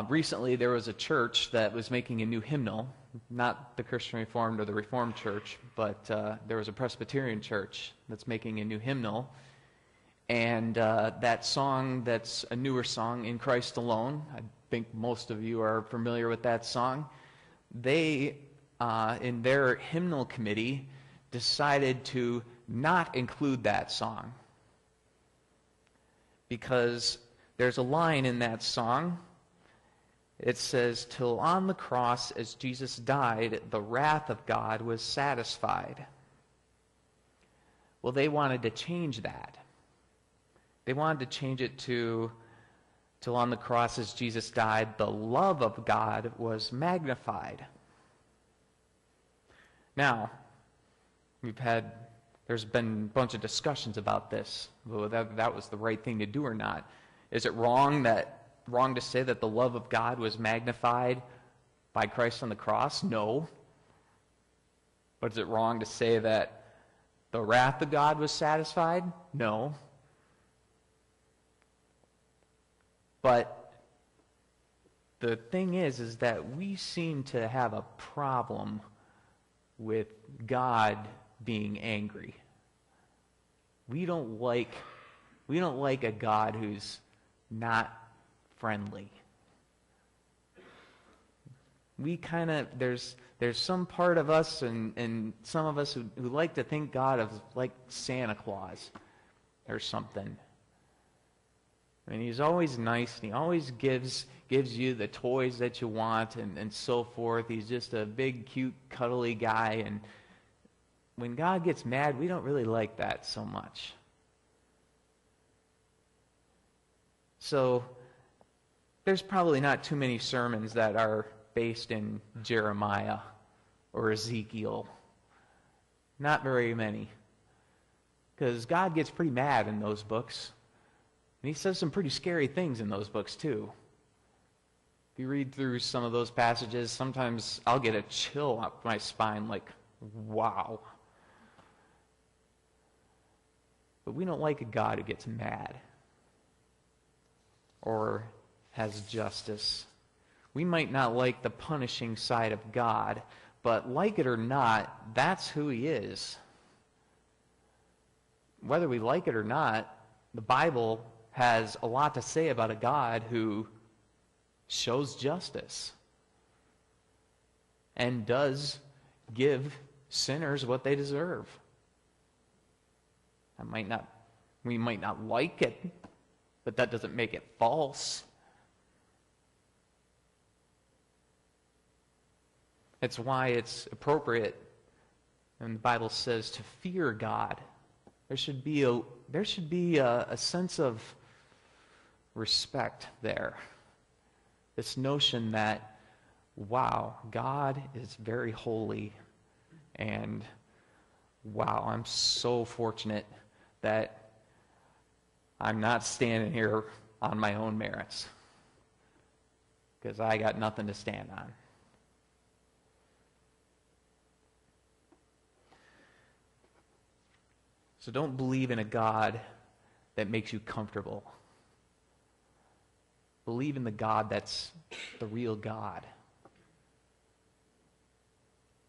Recently, there was a church that was making a new hymnal, not the Christian Reformed or the Reformed Church, but there was a Presbyterian church that's making a new hymnal. And that song, that's a newer song, In Christ Alone, I think most of you are familiar with that song. They, in their hymnal committee, decided to not include that song because there's a line in that song. It says, "Till on the cross as Jesus died, the wrath of God was satisfied." Well, they wanted to change that. They wanted to change it to, "Till on the cross as Jesus died, the love of God was magnified." Now, there's been a bunch of discussions about this, whether that was the right thing to do or not. Is it wrong to say that the love of God was magnified by Christ on the cross? No. But is it wrong to say that the wrath of God was satisfied? No. But the thing is that we seem to have a problem with God being angry. We don't like a God who's not friendly. There's some part of us and some of us who like to think God of like Santa Claus or something. And he's always nice, and he always gives you the toys that you want and so forth. He's just a big, cute, cuddly guy. And when God gets mad, we don't really like that so much. So there's probably not too many sermons that are based in Jeremiah or Ezekiel. Not very many. Because God gets pretty mad in those books. And he says some pretty scary things in those books, too. If you read through some of those passages, sometimes I'll get a chill up my spine, like, wow. But we don't like a God who gets mad or has justice. We might not like the punishing side of God, but like it or not, that's who he is. Whether we like it or not, the Bible has a lot to say about a God who shows justice and does give sinners what they deserve. We might not like it, but that doesn't make it false. It's why it's appropriate, and the Bible says, to fear God. There should be a sense of respect there. This notion that, wow, God is very holy, and wow, I'm so fortunate that I'm not standing here on my own merits, because I got nothing to stand on. So don't believe in a God that makes you comfortable. Believe in the God that's the real God.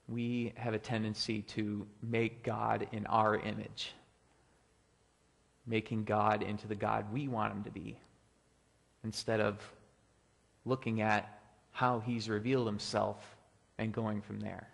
We have a tendency to make God in our image, making God into the God we want him to be, instead of looking at how he's revealed himself and going from there.